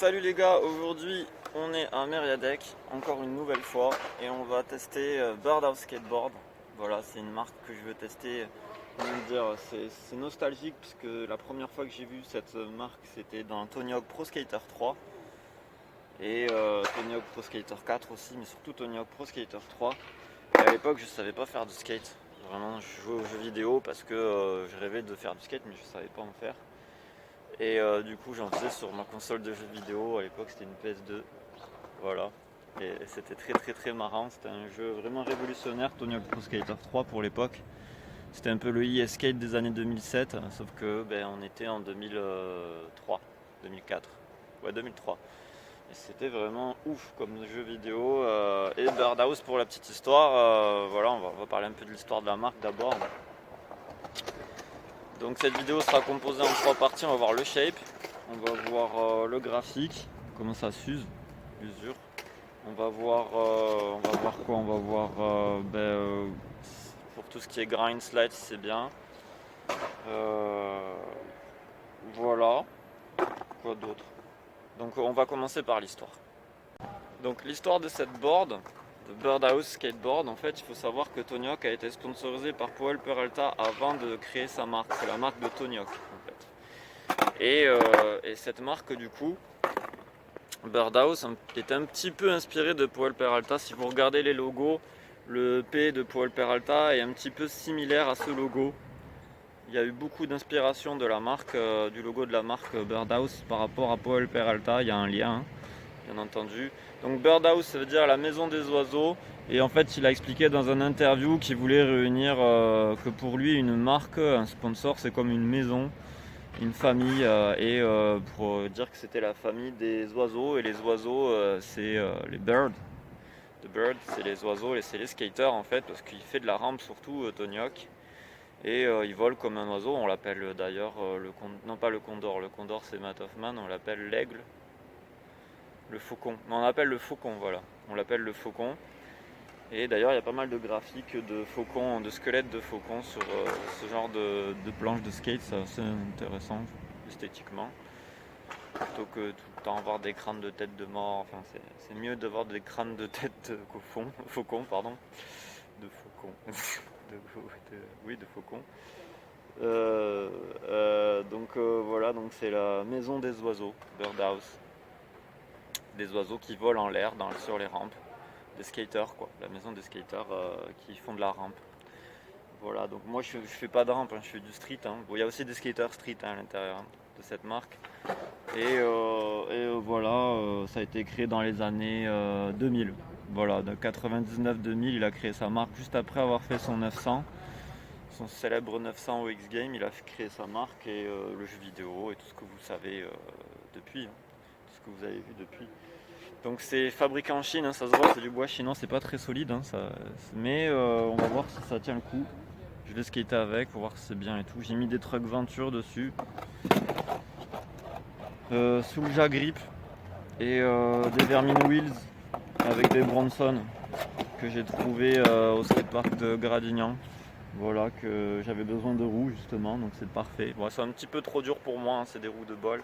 Salut les gars, aujourd'hui on est à Mériadec, encore une nouvelle fois, et on va tester Birdhouse Skateboard. Voilà, c'est une marque que je veux tester. Comment dire, c'est nostalgique puisque la première fois que j'ai vu cette marque c'était dans Tony Hawk Pro Skater 3 et Tony Hawk Pro Skater 4 aussi, mais surtout Tony Hawk Pro Skater 3. Et à l'époque je savais pas faire de skate, vraiment je jouais aux jeux vidéo parce que je rêvais de faire du skate mais je savais pas en faire. Et du coup j'en faisais sur ma console de jeux vidéo, à l'époque c'était une PS2, voilà. Et c'était très marrant, c'était un jeu vraiment révolutionnaire, Tony Hawk Pro Skater 3 pour l'époque. C'était un peu le e-skate des années 2007, sauf que on était en 2003, 2004, ouais 2003. Et c'était vraiment ouf comme jeu vidéo. Et Birdhouse pour la petite histoire, voilà, on va parler un peu de l'histoire de la marque d'abord. Donc cette vidéo sera composée en 3 parties, on va voir le shape, on va voir le graphique, comment ça s'use, l'usure. On va voir quoi? On va voir pour tout ce qui est grind slide si c'est bien. Voilà. Quoi d'autre? Donc on va commencer par l'histoire. Donc l'histoire de cette board, de Birdhouse Skateboard, en fait il faut savoir que Tony Hawk a été sponsorisé par Powell Peralta avant de créer sa marque. C'est la marque de Tony Hawk en fait. Et cette marque du coup, Birdhouse, est un petit peu inspiré de Powell Peralta. Si vous regardez les logos, le P de Powell Peralta est un petit peu similaire à ce logo. Il y a eu beaucoup d'inspiration de la marque, du logo de la marque Birdhouse par rapport à Powell Peralta. Il y a un lien, hein, bien entendu. Donc Birdhouse, ça veut dire la maison des oiseaux. Et en fait, il a expliqué dans un interview qu'il voulait réunir, que pour lui, une marque, un sponsor, c'est comme une maison, une famille, pour dire que c'était la famille des oiseaux, et les oiseaux c'est les birds. The bird, c'est les oiseaux et c'est les skaters en fait, parce qu'il fait de la rampe surtout, Tony Hawk, et il vole comme un oiseau. On l'appelle d'ailleurs non pas le condor c'est Matt Hoffman, on l'appelle l'aigle, le faucon, mais on l'appelle le faucon, voilà, on l'appelle le faucon. Et d'ailleurs il y a pas mal de graphiques de faucons, de squelettes de faucons sur ce genre de planche de skate, c'est assez intéressant esthétiquement, plutôt que tout le temps avoir des crânes de tête de mort. Enfin c'est mieux d'avoir des crânes de tête faucon, pardon, de faucon, oui de faucon. Voilà, donc c'est la maison des oiseaux, Birdhouse, des oiseaux qui volent en l'air sur les rampes, des skaters quoi, la maison des skaters qui font de la rampe. Voilà, donc moi je fais pas de rampe, hein, je fais du street, hein. Bon, il y a aussi des skaters street, hein, à l'intérieur, hein, de cette marque. Voilà, ça a été créé dans les années 2000. Voilà, de 99-2000, il a créé sa marque juste après avoir fait son 900, son célèbre 900 au X Games. Il a créé sa marque et le jeu vidéo et tout ce que vous savez depuis, hein, tout ce que vous avez vu depuis. Donc c'est fabriqué en Chine, hein, ça se voit, c'est du bois chinois, c'est pas très solide, hein, mais on va voir si ça tient le coup. Je vais skater avec pour voir si c'est bien et tout. J'ai mis des trucks Venture dessus, sous le grip, et des Vermin Wheels avec des Bronson que j'ai trouvé au skatepark de Gradignan. Voilà, que j'avais besoin de roues justement, donc c'est parfait. Bon, c'est un petit peu trop dur pour moi, hein, c'est des roues de bol,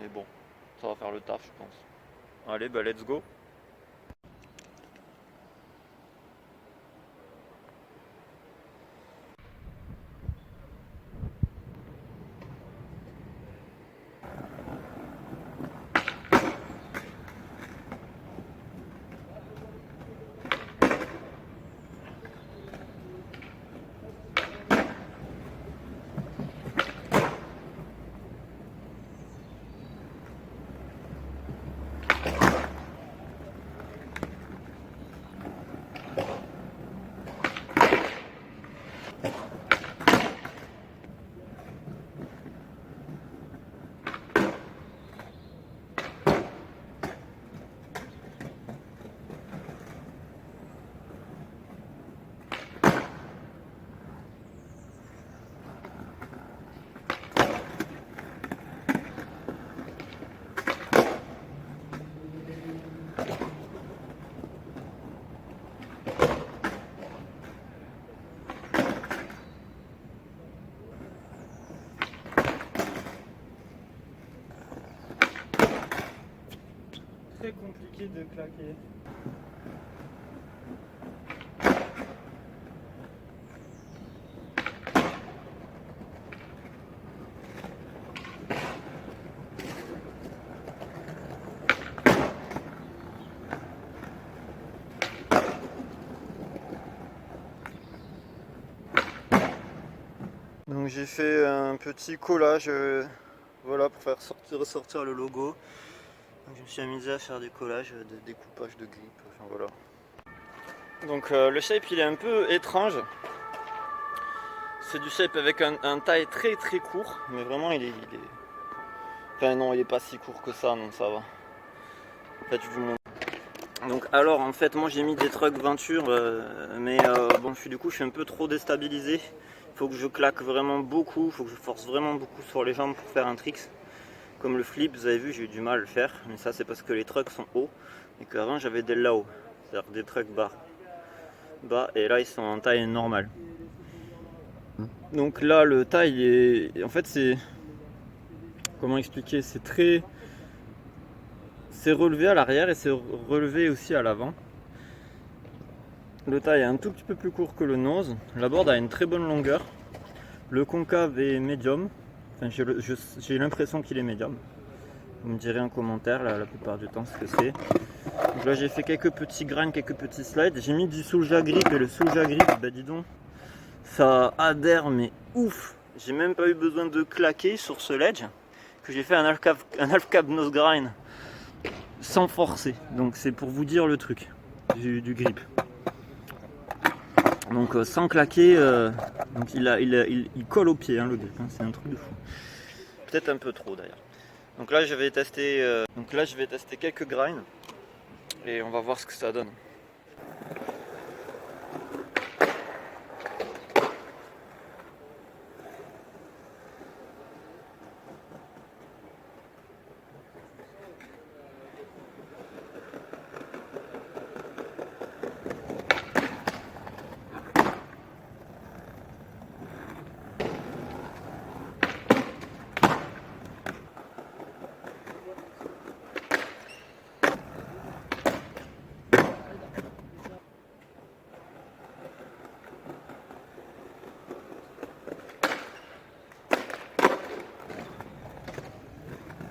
mais bon, ça va faire le taf je pense. Allez, let's go. compliqué de claquer. Donc j'ai fait un petit collage voilà, pour faire ressortir le logo. Donc je me suis amusé à faire des collages de découpage de grip. Enfin, voilà. Donc le shape il est un peu étrange. C'est du shape avec un taille très très court, mais vraiment il est... Enfin non, il est pas si court que ça, non, ça va. En fait, je vous montre. Donc alors en fait moi j'ai mis des trucks Venture mais bon du coup je suis un peu trop déstabilisé. Il faut que je claque vraiment beaucoup, il faut que je force vraiment beaucoup sur les jambes pour faire un tricks. Comme le flip, vous avez vu, j'ai eu du mal à le faire, mais ça c'est parce que les trucks sont hauts et qu'avant j'avais des là-haut, c'est-à-dire des trucks bas et là ils sont en taille normale. Donc là le taille est... En fait c'est... Comment expliquer? C'est relevé à l'arrière et c'est relevé aussi à l'avant. Le taille est un tout petit peu plus court que le nose. La board a une très bonne longueur. Le concave est médium. Enfin, j'ai l'impression qu'il est médium. Vous me direz en commentaire la plupart du temps ce que c'est. Donc là j'ai fait quelques petits grinds, quelques petits slides. J'ai mis du Soulja Grip et le Soulja Grip, bah dis donc, ça adhère mais ouf. J'ai même pas eu besoin de claquer sur ce ledge. Que j'ai fait un half cab nose grind sans forcer. Donc c'est pour vous dire le truc du grip. Donc sans claquer, donc il colle au pied hein, le grip, hein, c'est un truc de fou. Peut-être un peu trop d'ailleurs. Donc là je vais tester, quelques grinds et on va voir ce que ça donne.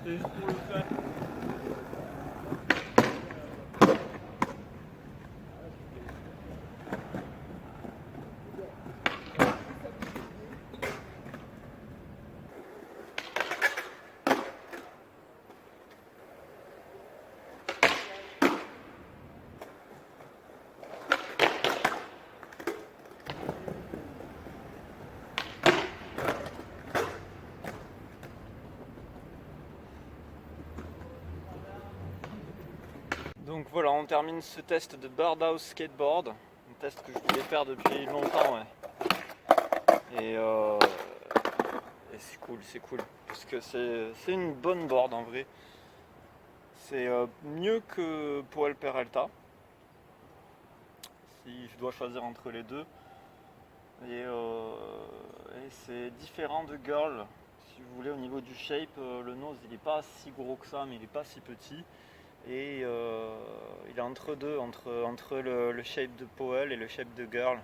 C'est juste pour le faire. Donc voilà, on termine ce test de Birdhouse Skateboard, un test que je voulais faire depuis longtemps. Ouais. Et c'est cool, parce que c'est une bonne board en vrai. C'est mieux que Powell Peralta, si je dois choisir entre les deux. Et c'est différent de Girl, si vous voulez, au niveau du shape, le nose il n'est pas si gros que ça, mais il n'est pas si petit. Et il est entre deux, entre le shape de Powell et le shape de Girl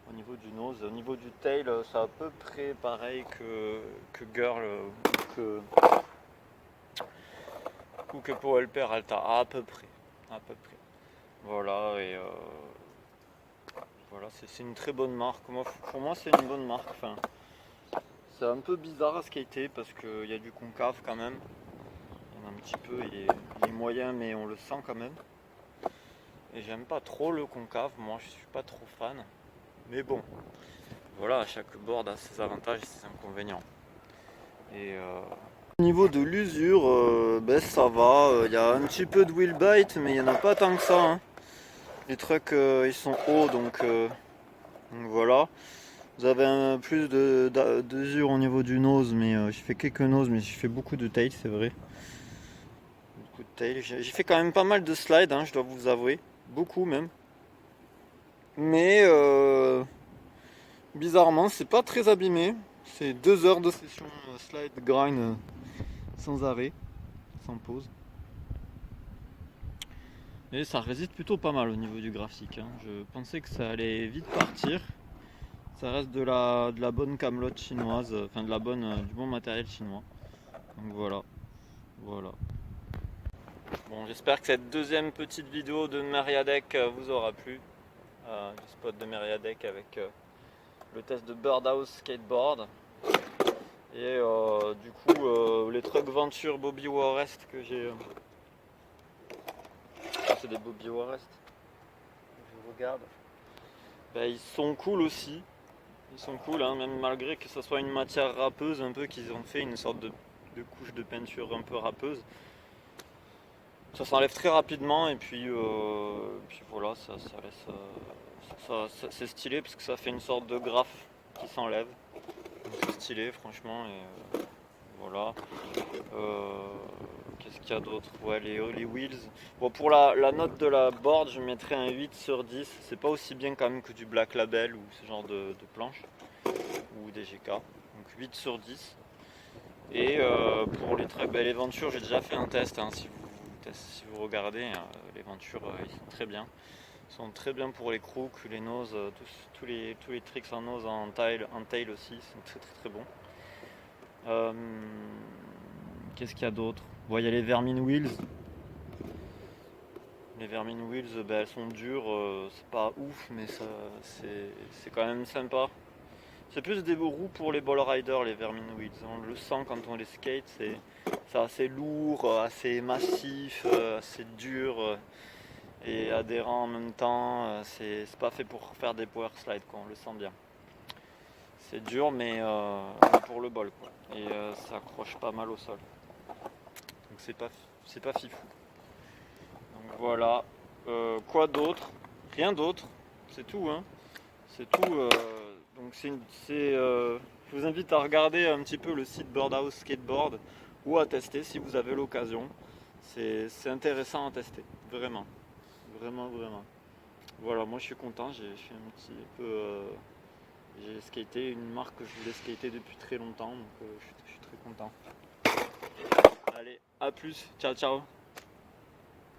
au niveau du nose. Au niveau du tail, c'est à peu près pareil que Girl ou que Powell Peralta, à peu près. Voilà, et voilà, c'est une très bonne marque. Pour moi, c'est une bonne marque. Enfin, c'est un peu bizarre à skater parce qu'il y a du concave quand même. Un petit peu, il est moyen mais on le sent quand même. Et j'aime pas trop le concave, moi je suis pas trop fan. Mais bon, voilà, chaque board a ses avantages et ses inconvénients. Et au niveau de l'usure, ben, ça va, il y a un petit peu de wheel bite mais il n'y en a pas tant que ça. Hein. Les trucks ils sont hauts donc voilà. Vous avez un plus d'usure au niveau du nose, mais j'ai fait quelques noses mais j'ai fait beaucoup de tail, c'est vrai. J'ai fait quand même pas mal de slides, hein, je dois vous avouer, beaucoup même. Mais bizarrement, c'est pas très abîmé. C'est 2 heures de session slide grind sans arrêt, sans pause. Et ça résiste plutôt pas mal au niveau du graphique, hein. Je pensais que ça allait vite partir. Ça reste de la bonne camelote chinoise, enfin de la bonne, du bon matériel chinois. Donc voilà, voilà. Bon, j'espère que cette deuxième petite vidéo de Meriadec vous aura plu. Du spot de Meriadec avec le test de Birdhouse Skateboard. Et du coup, les trucks Venture Bobby Warrest que j'ai. C'est des Bobby Warrest. Je regarde. Ben, ils sont cool aussi. Ils sont cool, hein, même malgré que ce soit une matière râpeuse, un peu qu'ils ont fait une sorte de couche de peinture un peu râpeuse. Ça s'enlève très rapidement et puis voilà, ça laisse. C'est stylé parce que ça fait une sorte de graphe qui s'enlève. C'est stylé, franchement. Et voilà. Euh, Qu'est-ce qu'il y a d'autre? Ouais, les wheels. Bon, pour la note de la board, je mettrais un 8 sur 10. C'est pas aussi bien quand même que du Black Label ou ce genre de planche. Ou des GK. Donc 8 sur 10. Et pour les trucks, les Ventures, j'ai déjà fait un test. Hein, si vous regardez, les Ventures, ils sont très bien. Ils sont très bien pour les crooks, les noses, tous les tricks en nose, en tail aussi, ils sont très très très bons. Qu'est-ce qu'il y a d'autre? Bon, il y a les Vermin Wheels. Les Vermin Wheels, elles sont dures, c'est pas ouf, mais c'est quand même sympa. C'est plus des roues pour les ball riders, les Vermin Wheels. On le sent quand on les skate, c'est assez lourd, assez massif, assez dur et adhérent en même temps. C'est pas fait pour faire des power slides, quoi, on le sent bien. C'est dur, mais pour le bol, quoi. Et ça accroche pas mal au sol. Donc c'est pas fifou. Donc voilà. Quoi d'autre? Rien d'autre. C'est tout, hein. C'est tout. Donc je vous invite à regarder un petit peu le site Birdhouse Skateboard ou à tester si vous avez l'occasion. C'est intéressant à tester, vraiment. Vraiment, vraiment. Voilà, moi je suis content, j'ai fait un petit peu. J'ai skaté une marque que je voulais skater depuis très longtemps, donc je suis très content. Allez, à plus, ciao ciao.